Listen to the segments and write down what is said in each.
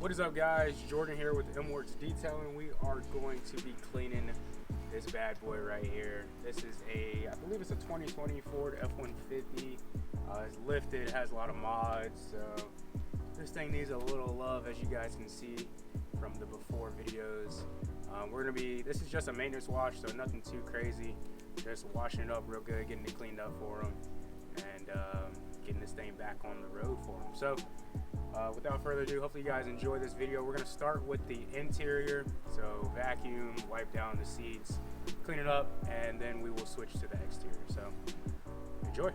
What is up, guys? Jordan here with M-Works Detailing. We are going to be cleaning this bad boy right here. This is I believe it's a 2020 Ford F-150. It's lifted, has a lot of mods. So this thing needs a little love, as you guys can see from the before videos. This is just a maintenance wash, so nothing too crazy. Just washing it up real good, getting it cleaned up for them, and getting this thing back on the road for them. So without further ado, hopefully you guys enjoy this video. We're going to start with the interior. So vacuum, wipe down the seats, clean it up, and then we will switch to the exterior. So enjoy.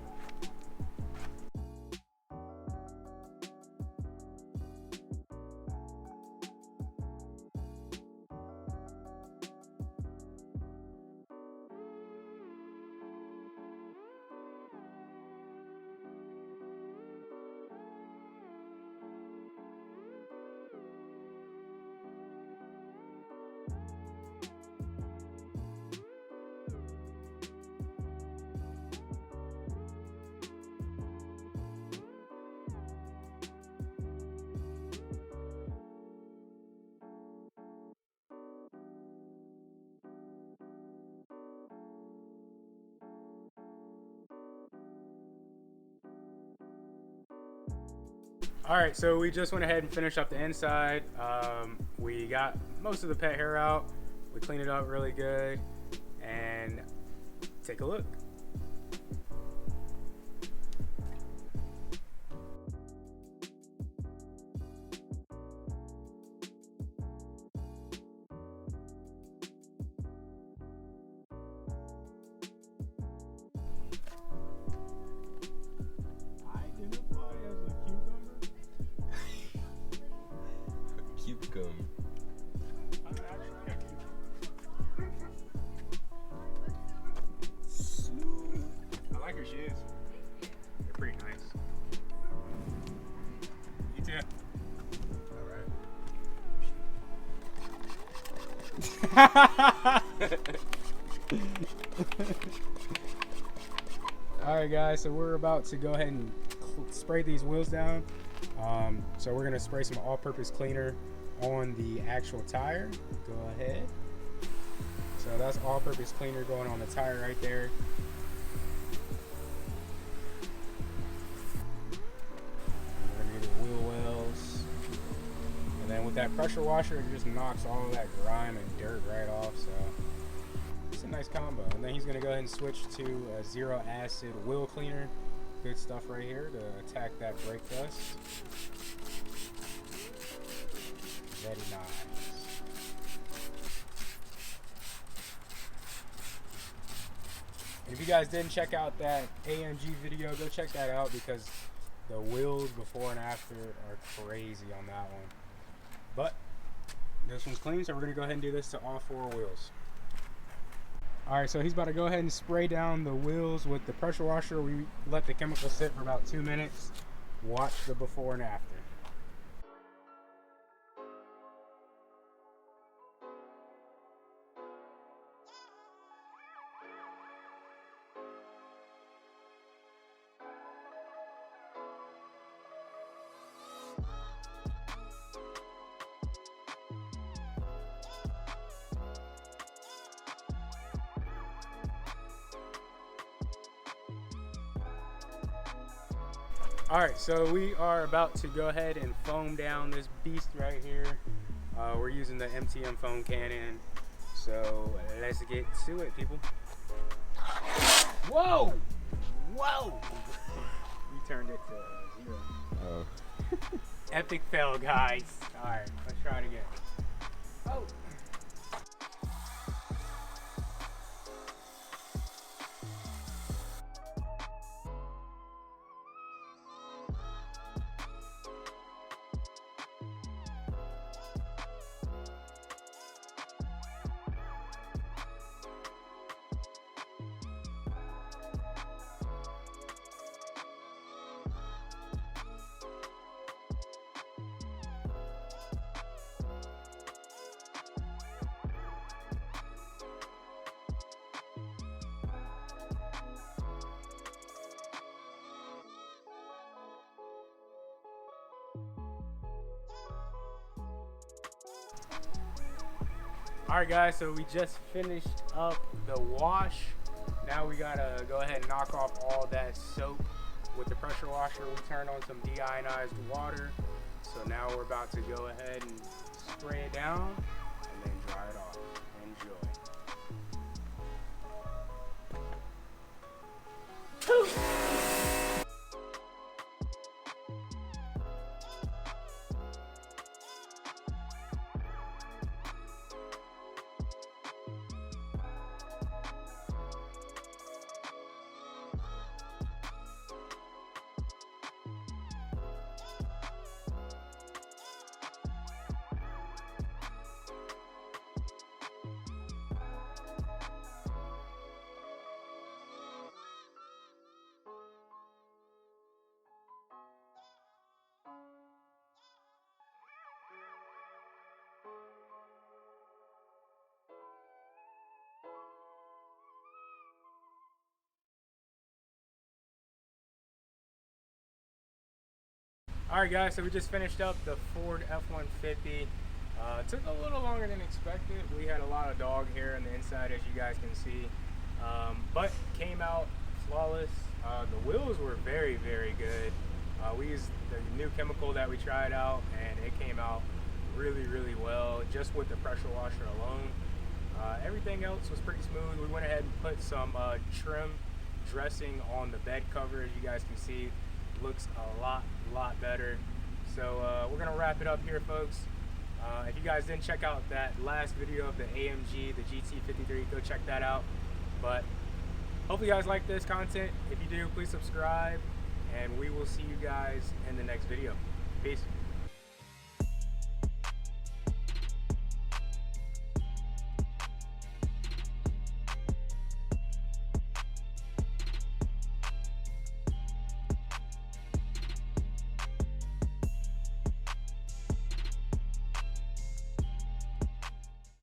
Alright, so we just went ahead and finished up the inside. We got most of the pet hair out. We cleaned it up really good. And take a look. I like her shoes. They're pretty nice. You too. Alright guys, so we're about to go ahead and spray these wheels down. So we're going to spray some all-purpose cleaner on the actual tire. Go ahead. So that's all-purpose cleaner going on the tire right there. We're gonna get the wheel wells, and then with that pressure washer, it just knocks all of that grime and dirt right off. So it's a nice combo. And then he's gonna go ahead and switch to a zero acid wheel cleaner. Good stuff right here to attack that brake dust. Very nice. And if you guys didn't check out that AMG video, go check that out because the wheels before and after are crazy on that one. But this one's clean, so we're going to go ahead and do this to all four wheels. Alright, so he's about to go ahead and spray down the wheels with the pressure washer. We let the chemical sit for about 2 minutes. Watch the before and after. Alright, so we are about to go ahead and foam down this beast right here. We're using the MTM foam cannon. So let's get to it, people. Whoa! Whoa! We turned it to 0. Oh. Epic fail, guys. Alright, let's try it again. Oh! Alright guys, so we just finished up the wash. Now we gotta go ahead and knock off all that soap. With the pressure washer, we turned on some deionized water. So now we're about to go ahead and spray it down and then dry it off. Enjoy. Alright guys, so we just finished up the Ford F-150. Took a little longer than expected. We had a lot of dog hair on the inside, as you guys can see, but came out flawless. The wheels were very, very good. We used the new chemical that we tried out, and it came out really, really well, just with the pressure washer alone. Everything else was pretty smooth. We went ahead and put some trim dressing on the bed cover, as you guys can see. Looks a lot better. So we're gonna wrap it up here, folks. If you guys didn't check out that last video of the AMG, the GT53, go check that out. But hope you guys like this content. If you do, please subscribe, and we will see you guys in the next video. Peace.